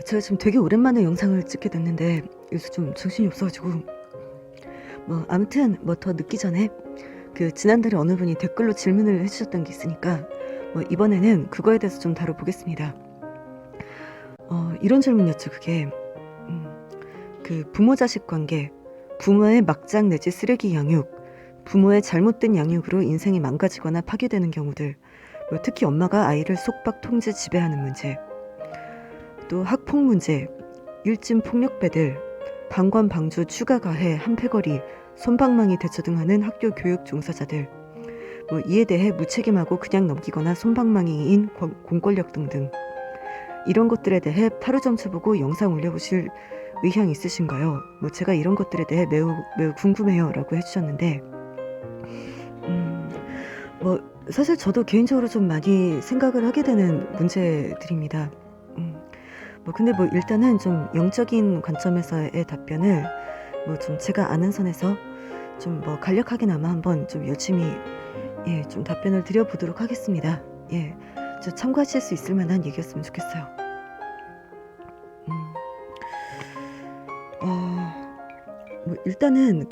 제가 지금 되게 오랜만에 영상을 찍게 됐는데 요새 좀 정신이 없어가지고 아무튼 더 늦기 전에 지난달에 어느 분이 댓글로 질문을 해주셨던 게 있으니까 이번에는 그거에 대해서 좀 다뤄보겠습니다. 이런 질문이었죠. 그게 부모 자식 관계, 부모의 막장 내지 쓰레기 양육, 부모의 잘못된 양육으로 인생이 망가지거나 파괴되는 경우들, 특히 엄마가 아이를 속박 통제 지배하는 문제, 또 학폭 문제, 일진 폭력배들, 방관 방주 추가 가해 한패거리, 솜방망이 대처 등 하는 학교 교육 종사자들, 이에 대해 무책임하고 그냥 넘기거나 솜방망이인 공권력 등등, 이런 것들에 대해 타로점 쳐보고 영상 올려보실 의향 있으신가요? 제가 이런 것들에 대해 매우 궁금해요 라고 해주셨는데, 사실 저도 개인적으로 좀 많이 생각을 하게 되는 문제들입니다. 근데 일단은 좀 영적인 관점에서의 답변을 좀 제가 아는 선에서 좀 간략하게나마 한번 좀 열심히 좀 답변을 드려보도록 하겠습니다. 저 참고하실 수 있을 만한 얘기였으면 좋겠어요. 일단은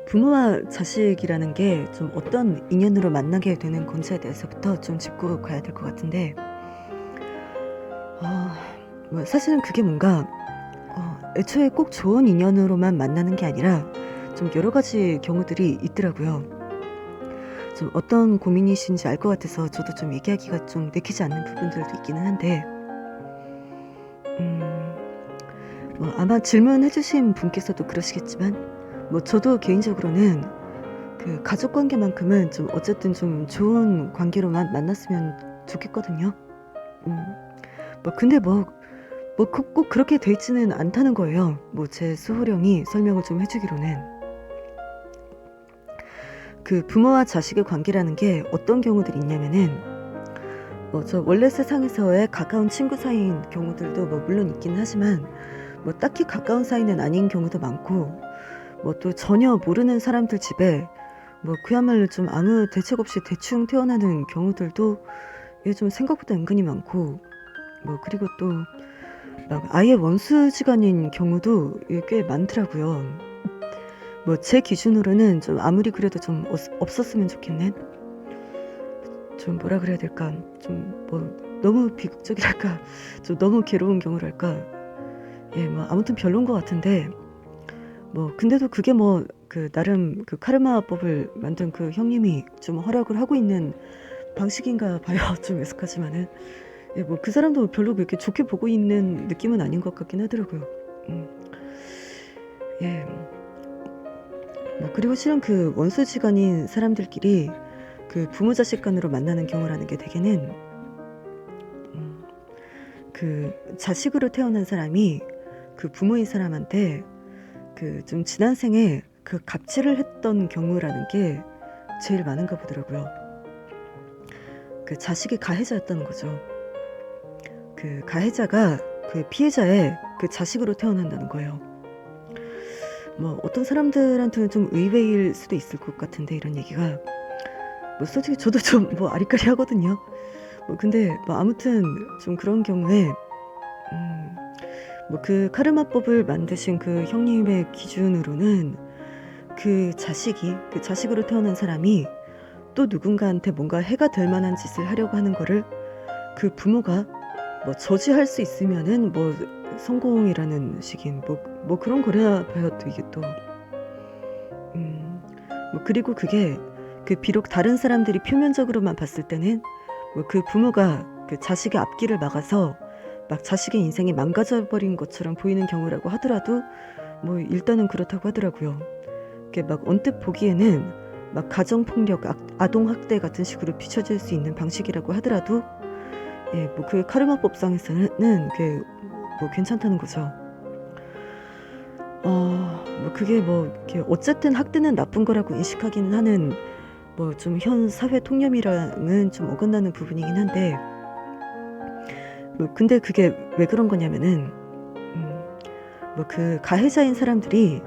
부모와 자식이라는 게 좀 어떤 인연으로 만나게 되는 건지에 대해서부터 좀 짚고 가야 될 것 같은데, 사실은 그게 뭔가 애초에 꼭 좋은 인연으로만 만나는 게 아니라 좀 여러 가지 경우들이 있더라고요. 좀 어떤 고민이신지 알 것 같아서 저도 좀 얘기하기가 좀 내키지 않는 부분들도 있기는 한데, 아마 질문해주신 분께서도 그러시겠지만, 저도 개인적으로는 가족 관계만큼은 좀 어쨌든 좀 좋은 관계로만 만났으면 좋겠거든요. 근데 꼭 그렇게 돼 있지는 않다는 거예요. 제 수호령이 설명을 좀 해주기로는, 부모와 자식의 관계라는 게 어떤 경우들이 있냐면은, 저 원래 세상에서의 가까운 친구 사이인 경우들도 물론 있긴 하지만, 딱히 가까운 사이는 아닌 경우도 많고, 또 전혀 모르는 사람들 집에 그야말로 좀 아무 대책 없이 대충 태어나는 경우들도 좀 생각보다 은근히 많고, 그리고 또 아예 원수지간인 경우도 꽤 많더라고요. 제 기준으로는 좀 아무리 그래도 좀 없었으면 좋겠는, 좀 뭐라 그래야 될까, 좀 너무 비극적이랄까, 좀 너무 괴로운 경우랄까, 아무튼 별론 것 같은데, 근데도 그게 나름 카르마법을 만든 형님이 좀 허락을 하고 있는 방식인가 봐요. 좀 애석하지만은. 그 사람도 별로 그렇게 좋게 보고 있는 느낌은 아닌 것 같긴 하더라고요. 그리고 실은 원수지간인 사람들끼리 부모 자식 간으로 만나는 경우라는 게 대개는 자식으로 태어난 사람이 부모인 사람한테 좀 지난 생에 갑질을 했던 경우라는 게 제일 많은가 보더라고요. 자식이 가해자였다는 거죠. 가해자가 피해자의 자식으로 태어난다는 거예요. 어떤 사람들한테는 좀 의외일 수도 있을 것 같은데, 이런 얘기가 솔직히 저도 좀 아리까리 하거든요. 근데 아무튼 좀 그런 경우에 카르마법을 만드신 형님의 기준으로는 자식으로 태어난 사람이 또 누군가한테 뭔가 해가 될 만한 짓을 하려고 하는 거를 부모가 저지할 수 있으면은 성공이라는 식인 그런 거래야 봐요. 또 이게 또 그리고 그게 비록 다른 사람들이 표면적으로만 봤을 때는 부모가 자식의 앞길을 막아서 자식의 인생이 망가져버린 것처럼 보이는 경우라고 하더라도 일단은 그렇다고 하더라고요. 언뜻 보기에는 가정폭력, 아동학대 같은 식으로 비춰질 수 있는 방식이라고 하더라도 카르마법상에서는 괜찮다는 거죠. 그게 이렇게 어쨌든 학대는 나쁜 거라고 인식하기는 하는 좀 현 사회 통념이랑은 좀 어긋나는 부분이긴 한데, 근데 그게 왜 그런 거냐면은 가해자인 사람들이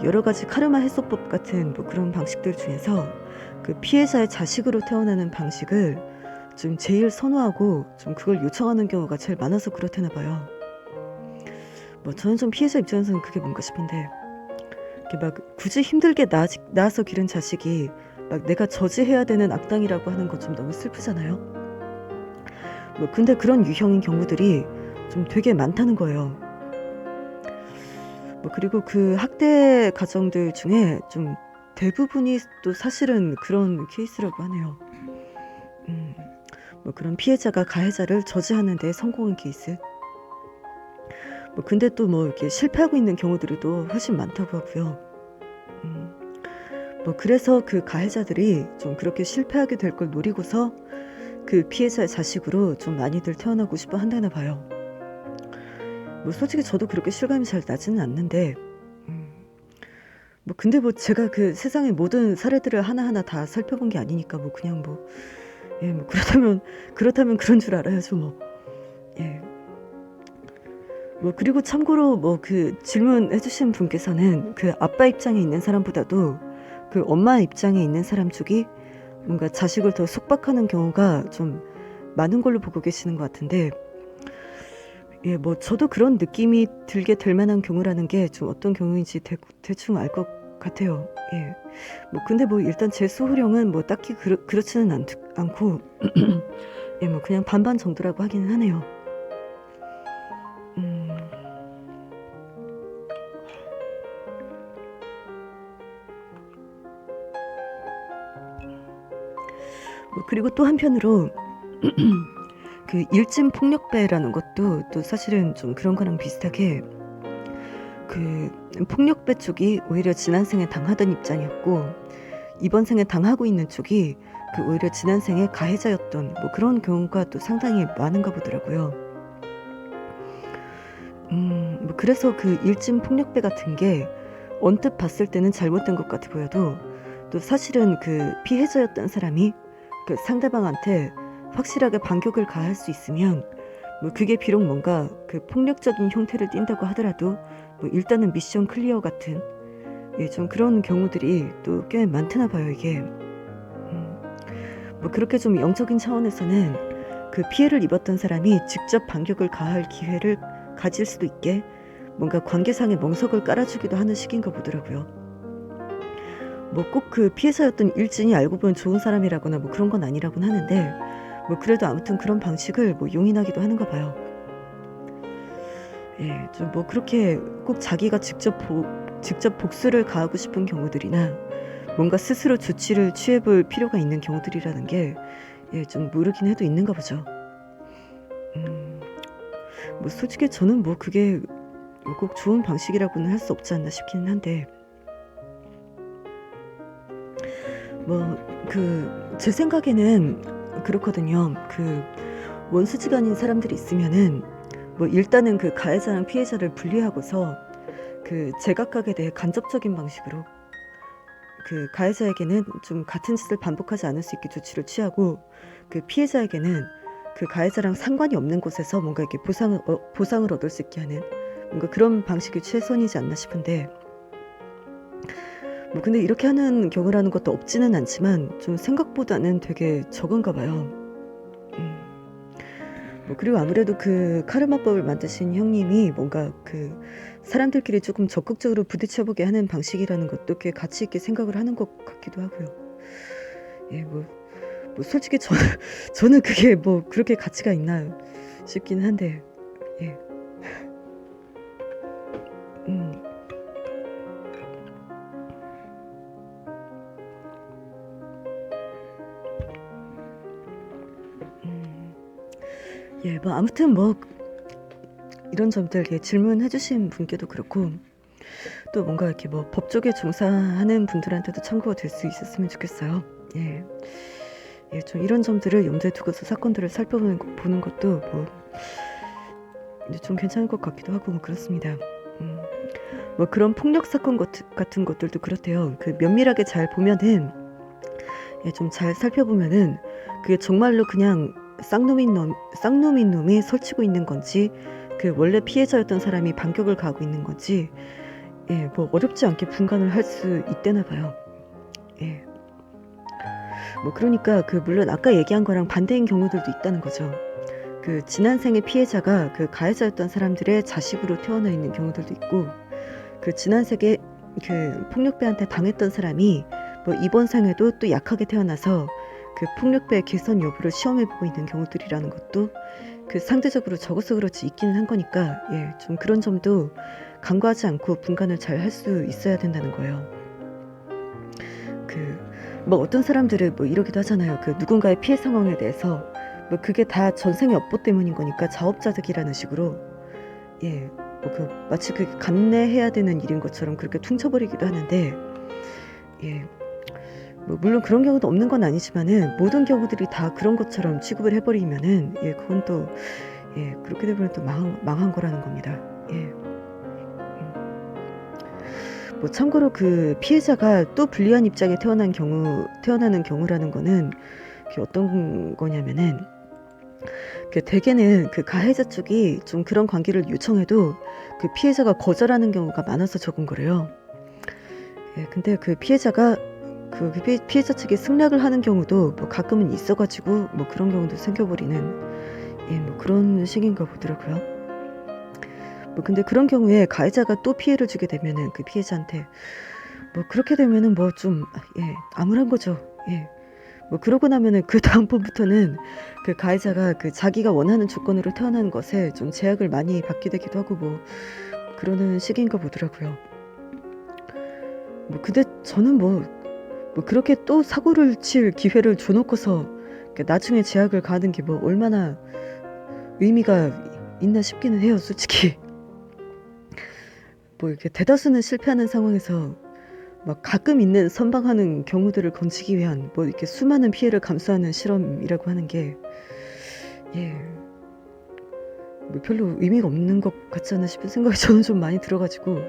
여러 가지 카르마 해소법 같은 그런 방식들 중에서 피해자의 자식으로 태어나는 방식을 좀 제일 선호하고 좀 그걸 요청하는 경우가 제일 많아서 그렇다나 봐요. 뭐 저는 좀 피해자 입장에서는 그게 뭔가 싶은데, 이렇게 막 굳이 힘들게 낳아서 기른 자식이 막 내가 저지해야 되는 악당이라고 하는 거 좀 너무 슬프잖아요. 뭐 근데 그런 유형인 경우들이 좀 되게 많다는 거예요. 뭐 그리고 그 학대 가정들 중에 좀 대부분이 또 사실은 그런 케이스라고 하네요. 뭐 그런 피해자가 가해자를 저지하는 데 성공한 케이스. 뭐 근데 또 뭐 이렇게 실패하고 있는 경우들이 또 훨씬 많다고 하고요. 뭐 그래서 그 가해자들이 좀 그렇게 실패하게 될 걸 노리고서 그 피해자의 자식으로 좀 많이들 태어나고 싶어 한다나 봐요. 뭐 솔직히 저도 그렇게 실감이 잘 나지는 않는데, 뭐 근데 뭐 제가 그 세상의 모든 사례들을 하나하나 다 살펴본 게 아니니까 뭐 그냥 뭐, 예, 뭐 그렇다면 그런 줄 알아야죠 뭐. 예. 뭐 그리고 참고로 뭐 그 질문해주신 분께서는 그 아빠 입장에 있는 사람보다도 그 엄마 입장에 있는 사람 쪽이 뭔가 자식을 더 속박하는 경우가 좀 많은 걸로 보고 계시는 것 같은데, 예, 뭐 저도 그런 느낌이 들게 될 만한 경우라는 게 좀 어떤 경우인지 대충 알 것 같아요. 예. 뭐 근데 뭐 일단 제 소호령은 뭐 딱히 그렇지는 않고 예, 뭐 그냥 반반 정도라고 하기는 하네요. 뭐 그리고 또 한편으로 그 일진 폭력배라는 것도 또 사실은 좀 그런 거랑 비슷하게 그 폭력배 쪽이 오히려 지난 생에 당하던 입장이었고 이번 생에 당하고 있는 쪽이 그 오히려 지난 생에 가해자였던 뭐 그런 경우가 또 상당히 많은가 보더라고요. 뭐 그래서 그 일진 폭력배 같은 게 언뜻 봤을 때는 잘못된 것 같아 보여도 또 사실은 그 피해자였던 사람이 그 상대방한테 확실하게 반격을 가할 수 있으면 뭐 그게 비록 뭔가 그 폭력적인 형태를 띈다고 하더라도 뭐 일단은 미션 클리어 같은, 예, 좀 그런 경우들이 또 꽤 많다나 봐요 이게. 뭐 그렇게 좀 영적인 차원에서는 그 피해를 입었던 사람이 직접 반격을 가할 기회를 가질 수도 있게 뭔가 관계상의 멍석을 깔아주기도 하는 식인가 보더라고요. 뭐 꼭 그 피해자였던 일진이 알고 보면 좋은 사람이라거나 뭐 그런 건 아니라곤 하는데 뭐 그래도 아무튼 그런 방식을 뭐 용인하기도 하는가 봐요. 예, 좀 뭐 그렇게 꼭 자기가 직접 복수를 가하고 싶은 경우들이나 뭔가 스스로 조치를 취해볼 필요가 있는 경우들이라는 게, 예, 좀 모르긴 해도 있는가 보죠. 뭐 솔직히 저는 뭐 그게 꼭 좋은 방식이라고는 할 수 없지 않나 싶기는 한데, 뭐 제 생각에는 그렇거든요. 그 원수지간인 사람들이 있으면은 뭐 일단은 그 가해자랑 피해자를 분리하고서 그 제각각에 대해 간접적인 방식으로 그 가해자에게는 좀 같은 짓을 반복하지 않을 수 있게 조치를 취하고 그 피해자에게는 그 가해자랑 상관이 없는 곳에서 뭔가 이렇게 보상을 얻을 수 있게 하는 뭔가 그런 방식이 최선이지 않나 싶은데, 뭐 근데 이렇게 하는 경우라는 것도 없지는 않지만 좀 생각보다는 되게 적은가 봐요. 뭐 그리고 아무래도 그 카르마법을 만드신 형님이 뭔가 그 사람들끼리 조금 적극적으로 부딪혀보게 하는 방식이라는 것도 꽤 가치 있게 생각을 하는 것 같기도 하고요. 예, 뭐 솔직히 저는 그게 뭐 그렇게 가치가 있나 싶긴 한데, 예. 예, 뭐 아무튼 뭐 이런 점들 이렇게 질문해주신 분께도 그렇고 또 뭔가 이렇게 뭐 법조계 종사하는 분들한테도 참고가 될 수 있었으면 좋겠어요. 예, 예, 좀 이런 점들을 염두에 두고서 사건들을 살펴보는 것도 뭐 좀 괜찮을 것 같기도 하고 뭐 그렇습니다. 뭐 그런 폭력 사건 같은 것들도 그렇대요. 그 면밀하게 잘 보면은, 예, 좀 잘 살펴보면은 그게 정말로 그냥 쌍놈인 놈이 설치고 있는 건지 그 원래 피해자였던 사람이 반격을 가하고 있는 건지, 예, 뭐 어렵지 않게 분간을 할 수 있대나 봐요. 예. 뭐 그러니까 물론 아까 얘기한 거랑 반대인 경우들도 있다는 거죠. 지난 생의 피해자가 가해자였던 사람들의 자식으로 태어나 있는 경우들도 있고, 지난 생에 폭력배한테 당했던 사람이 뭐 이번 생에도 또 약하게 태어나서 폭력배 개선 여부를 시험해보고 있는 경우들이라는 것도 상대적으로 적어서 그렇지 있기는 한 거니까, 좀 그런 점도 간과하지 않고 분간을 잘 할 수 있어야 된다는 거예요. 뭐 어떤 사람들은 뭐 이러기도 하잖아요. 누군가의 피해 상황에 대해서 뭐 그게 다 전생의 업보 때문인 거니까 자업자득이라는 식으로, 뭐 마치 감내해야 되는 일인 것처럼 그렇게 퉁쳐버리기도 하는데, 뭐 물론 그런 경우도 없는 건 아니지만은 모든 경우들이 다 그런 것처럼 취급을 해버리면은 그건 또 그렇게 되면 또 망한 거라는 겁니다. 뭐 참고로 피해자가 또 불리한 입장에 태어나는 경우라는 거는 어떤 거냐면은 대개는 가해자 쪽이 좀 그런 관계를 요청해도 피해자가 거절하는 경우가 많아서 적은 거래요. 근데 피해자가 피해자 측이 승낙을 하는 경우도 뭐 가끔은 있어가지고 뭐 그런 경우도 생겨버리는 뭐 그런 식인가 보더라고요. 뭐 근데 그런 경우에 가해자가 또 피해를 주게 되면은 피해자한테 뭐 그렇게 되면은 뭐 좀 암울한 거죠. 뭐 그러고 나면은 다음번부터는 가해자가 자기가 원하는 조건으로 태어나는 것에 좀 제약을 많이 받게 되기도 하고 뭐 그러는 식인가 보더라고요. 뭐 근데 저는 뭐 그렇게 또 사고를 칠 기회를 줘놓고서 나중에 제약을 가하는 게 뭐 얼마나 의미가 있나 싶기는 해요, 솔직히. 뭐 이렇게 대다수는 실패하는 상황에서 막 가끔 있는 선방하는 경우들을 건지기 위한 뭐 이렇게 수많은 피해를 감수하는 실험이라고 하는 게 뭐 별로 의미가 없는 것 같지 않나 싶은 생각이 저는 좀 많이 들어가지고,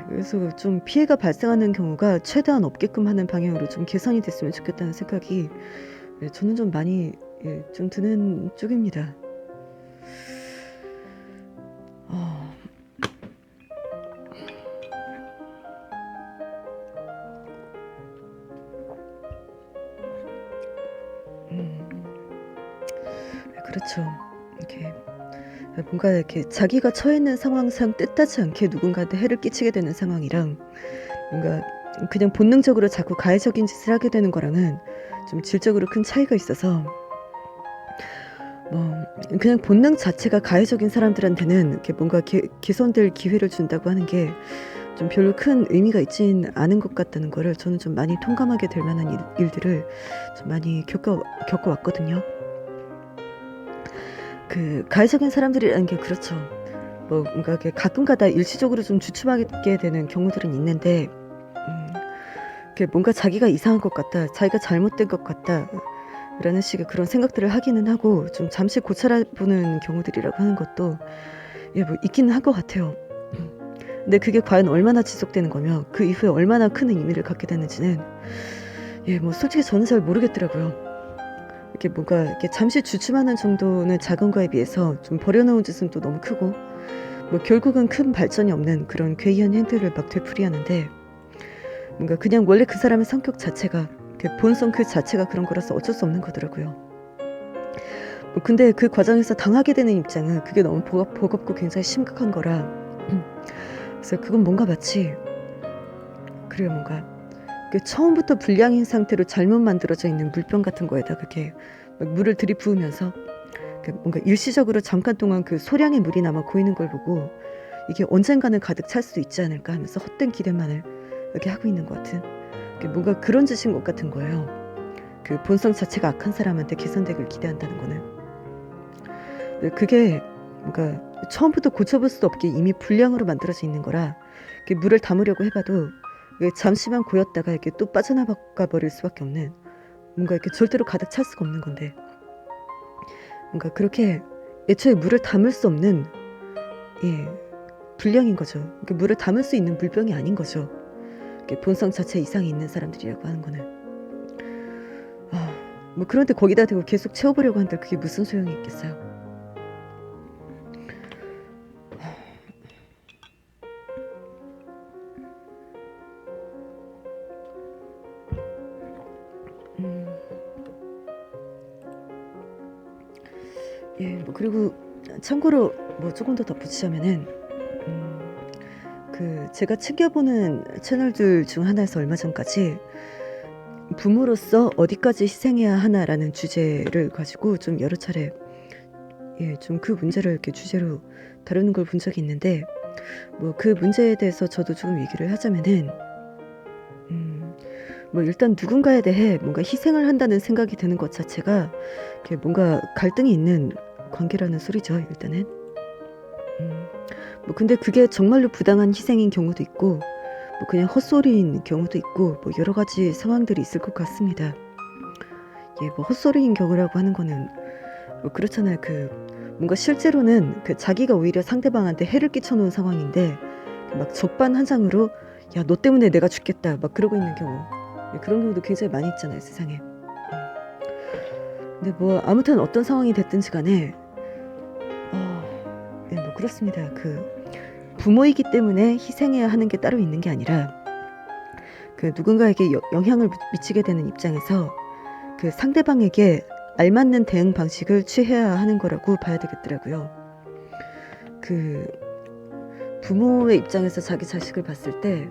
그래서 좀 피해가 발생하는 경우가 최대한 없게끔 하는 방향으로 좀 개선이 됐으면 좋겠다는 생각이 저는 좀 많이 좀 드는 쪽입니다. 그렇죠. 이렇게 뭔가 이렇게 자기가 처해 있는 상황상 뜻하지 않게 누군가한테 해를 끼치게 되는 상황이랑 뭔가 그냥 본능적으로 자꾸 가해적인 짓을 하게 되는 거랑은 좀 질적으로 큰 차이가 있어서, 뭐 그냥 본능 자체가 가해적인 사람들한테는 이렇게 뭔가 개선될 기회를 준다고 하는 게 좀 별로 큰 의미가 있진 않은 것 같다는 거를 저는 좀 많이 통감하게 될 만한 일들을 좀 많이 겪어왔거든요. 가해적인 사람들이라는 게 그렇죠. 뭐 뭔가 이렇게 가끔가다 일시적으로 좀 주춤하게 되는 경우들은 있는데, 뭔가 자기가 이상한 것 같다, 자기가 잘못된 것 같다 라는 식의 그런 생각들을 하기는 하고 좀 잠시 고찰해보는 경우들이라고 하는 것도 뭐 있기는 한 것 같아요. 근데 그게 과연 얼마나 지속되는 거며 그 이후에 얼마나 큰 의미를 갖게 되는지는 뭐 솔직히 저는 잘 모르겠더라고요. 이렇게 뭔가 이렇게 잠시 주춤하는 정도는 작은 거에 비해서 좀 버려놓은 짓은 또 너무 크고, 뭐 결국은 큰 발전이 없는 그런 괴이한 행태를 막 되풀이하는데, 뭔가 그냥 원래 그 사람의 성격 자체가 본성 그 자체가 그런 거라서 어쩔 수 없는 거더라고요. 뭐 근데 그 과정에서 당하게 되는 입장은 그게 너무 버겁고 굉장히 심각한 거라, 그래서 그건 뭔가 마치 그래요, 뭔가 처음부터 불량인 상태로 잘못 만들어져 있는 물병 같은 거에다 그렇게 막 물을 들이부으면서 뭔가 일시적으로 잠깐 동안 소량의 물이 남아 고이는 걸 보고 이게 언젠가는 가득 찰 수도 있지 않을까 하면서 헛된 기대만을 이렇게 하고 있는 것 같은, 뭔가 그런 짓인 것 같은 거예요. 본성 자체가 악한 사람한테 개선되길 기대한다는 거는. 그게 뭔가 처음부터 고쳐볼 수도 없게 이미 불량으로 만들어져 있는 거라 물을 담으려고 해봐도 잠시만 고였다가 이렇게 또 빠져나가 버릴 수밖에 없는, 뭔가 이렇게 절대로 가득 찰 수가 없는 건데, 뭔가 그렇게 애초에 물을 담을 수 없는 불량인 거죠. 물을 담을 수 있는 물병이 아닌 거죠. 본성 자체 이상이 있는 사람들이라고 하는 거는. 뭐 그런데 거기다 대고 계속 채워보려고 한들 그게 무슨 소용이 있겠어요. 예, 뭐 그리고 참고로 뭐 조금 더 덧붙이자면은 제가 챙겨보는 채널들 중 하나에서 얼마 전까지 부모로서 어디까지 희생해야 하나라는 주제를 가지고 좀 여러 차례 좀 그 문제를 이렇게 주제로 다루는 걸 본 적이 있는데 뭐 그 문제에 대해서 저도 조금 얘기를 하자면은 뭐 일단 누군가에 대해 뭔가 희생을 한다는 생각이 드는 것 자체가 뭔가 갈등이 있는 관계라는 소리죠, 일단은. 뭐 근데 그게 정말로 부당한 희생인 경우도 있고 뭐 그냥 헛소리인 경우도 있고 뭐 여러 가지 상황들이 있을 것 같습니다. 뭐 헛소리인 경우라고 하는 거는 뭐 그렇잖아요. 뭔가 실제로는 자기가 오히려 상대방한테 해를 끼쳐놓은 상황인데 막 적반하장으로 야, 너 때문에 내가 죽겠다 막 그러고 있는 경우 그런 경우도 굉장히 많이 있잖아요, 세상에. 근데 뭐 아무튼 어떤 상황이 됐든지 간에 뭐 그렇습니다. 부모이기 때문에 희생해야 하는 게 따로 있는 게 아니라 누군가에게 영향을 미치게 되는 입장에서 상대방에게 알맞는 대응 방식을 취해야 하는 거라고 봐야 되겠더라고요. 부모의 입장에서 자기 자식을 봤을 때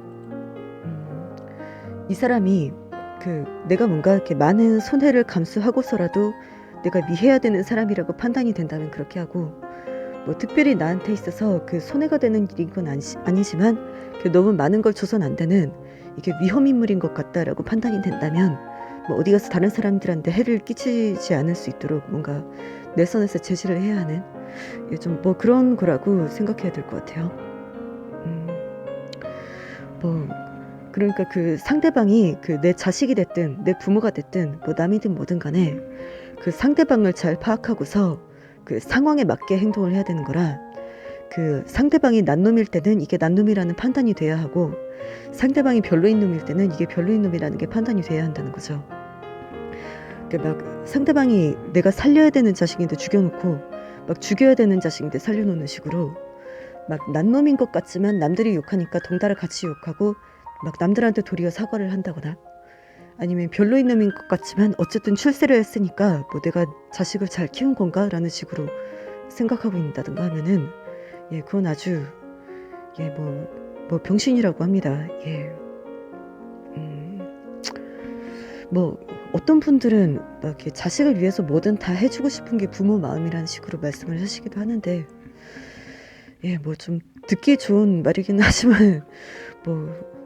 이 사람이 내가 뭔가 이렇게 많은 손해를 감수하고서라도 내가 미해야 되는 사람이라고 판단이 된다면 그렇게 하고 뭐 특별히 나한테 있어서 손해가 되는 일인 건 아니지만 너무 많은 걸 줘선 안 되는 이게 위험 인물인 것 같다라고 판단이 된다면 뭐 어디 가서 다른 사람들한테 해를 끼치지 않을 수 있도록 뭔가 내 선에서 제지를 해야 하는 좀 뭐 그런 거라고 생각해야 될 것 같아요. 뭐 그러니까 상대방이 내 자식이 됐든 내 부모가 됐든 뭐 남이든 뭐든 간에 상대방을 잘 파악하고서 상황에 맞게 행동을 해야 되는 거라 상대방이 난 놈일 때는 이게 난 놈이라는 판단이 돼야 하고 상대방이 별로인 놈일 때는 이게 별로인 놈이라는 게 판단이 돼야 한다는 거죠. 막 상대방이 내가 살려야 되는 자식인데 죽여놓고 막 죽여야 되는 자식인데 살려놓는 식으로 막 난 놈인 것 같지만 남들이 욕하니까 덩달아 같이 욕하고 막 남들한테 도리어 사과를 한다거나 아니면 별로인 놈인 것 같지만 어쨌든 출세를 했으니까 뭐 내가 자식을 잘 키운 건가 라는 식으로 생각하고 있다든가 하면은 그건 아주 뭐 병신이라고 합니다. 뭐 어떤 분들은 막 이렇게 자식을 위해서 뭐든 다 해주고 싶은 게 부모 마음이라는 식으로 말씀을 하시기도 하는데 뭐 좀 듣기 좋은 말이긴 하지만 뭐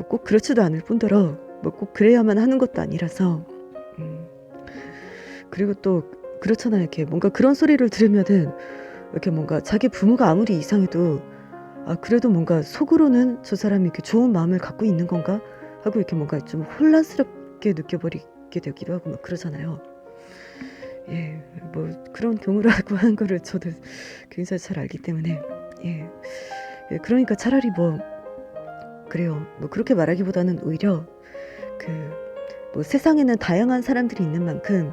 꼭 그렇지도 않을 뿐더러 뭐 꼭 그래야만 하는 것도 아니라서 그리고 또 그렇잖아요. 이렇게 뭔가 그런 소리를 들으면은 이렇게 뭔가 자기 부모가 아무리 이상해도 그래도 뭔가 속으로는 저 사람이 이렇게 좋은 마음을 갖고 있는 건가 하고 이렇게 뭔가 좀 혼란스럽게 느껴버리게 되기도 하고 막 그러잖아요. 뭐 그런 경우라고 하는 거를 저도 굉장히 잘 알기 때문에 그러니까 차라리 뭐 그래요. 뭐 그렇게 말하기보다는 오히려 뭐 세상에는 다양한 사람들이 있는 만큼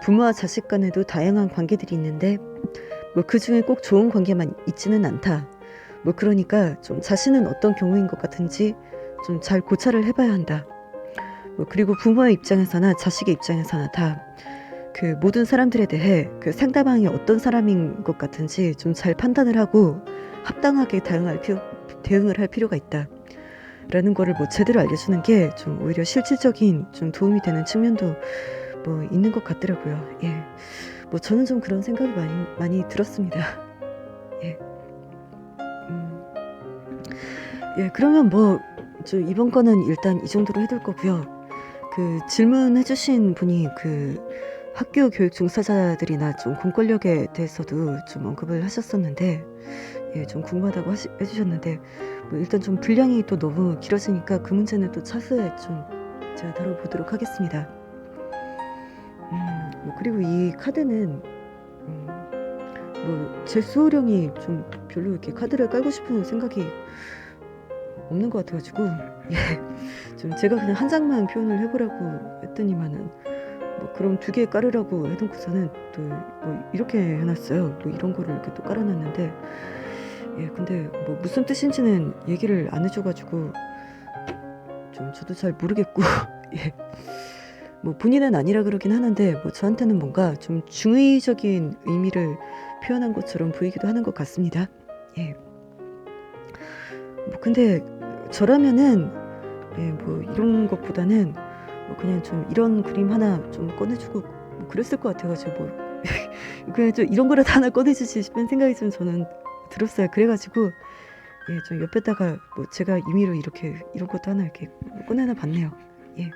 부모와 자식 간에도 다양한 관계들이 있는데 뭐 그중에 꼭 좋은 관계만 있지는 않다. 뭐 그러니까 좀 자신은 어떤 경우인 것 같은지 좀 잘 고찰을 해봐야 한다. 뭐 그리고 부모의 입장에서나 자식의 입장에서나 다 모든 사람들에 대해 상대방이 어떤 사람인 것 같은지 좀 잘 판단을 하고 합당하게 대응을 할 필요가 있다. 라는 거를 뭐 제대로 알려주는 게 좀 오히려 실질적인 좀 도움이 되는 측면도 뭐 있는 것 같더라고요. 뭐 저는 좀 그런 생각이 많이 들었습니다. 그러면 뭐 이번 거는 일단 이 정도로 해둘 거고요. 질문해주신 분이 학교 교육 종사자들이나 좀 공권력에 대해서도 좀 언급을 하셨었는데 좀 궁금하다고 해주셨는데 뭐 일단 좀 분량이 또 너무 길어지니까 그 문제는 또 차후에 좀 제가 다뤄보도록 하겠습니다. 뭐 그리고 이 카드는 뭐 제 수호령이 좀 별로 이렇게 카드를 깔고 싶은 생각이 없는 것 같아가지고 좀 제가 그냥 한 장만 표현을 해보라고 했더니만은 뭐 그럼 2개 깔으라고 해놓고서는 또 뭐 이렇게 해놨어요. 뭐 이런 거를 이렇게 또 깔아놨는데 근데 뭐 무슨 뜻인지는 얘기를 안 해줘가지고 좀 저도 잘 모르겠고 뭐 본인은 아니라 그러긴 하는데 뭐 저한테는 뭔가 좀 중의적인 의미를 표현한 것처럼 보이기도 하는 것 같습니다. 예. 뭐 근데 저라면은 뭐 이런 것보다는 뭐 그냥 좀 이런 그림 하나 좀 꺼내주고 뭐 그랬을 것 같아가지고 뭐 그냥 좀 이런 거라도 하나 꺼내주지 싶은 생각이 좀 저는 들었어요. 그래가지고 좀 옆에다가 뭐 제가 임의로 이렇게 이런 것도 하나 이렇게 꺼내나 봤네요. 예.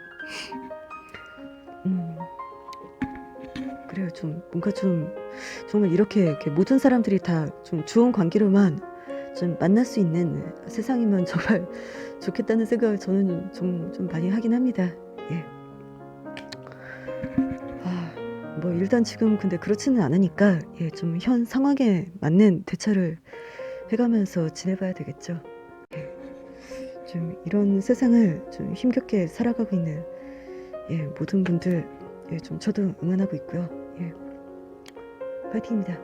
음, 그래요. 좀 뭔가 좀 정말 이렇게 모든 사람들이 다 좀 좋은 관계로만 좀 만날 수 있는 세상이면 정말 좋겠다는 생각을 저는 좀 많이 하긴 합니다. 예. 뭐 일단 지금 근데 그렇지는 않으니까 좀 현 상황에 맞는 대처를 해가면서 지내봐야 되겠죠. 예. 좀 이런 세상을 좀 힘겹게 살아가고 있는 모든 분들 좀 저도 응원하고 있고요. 파이팅입니다.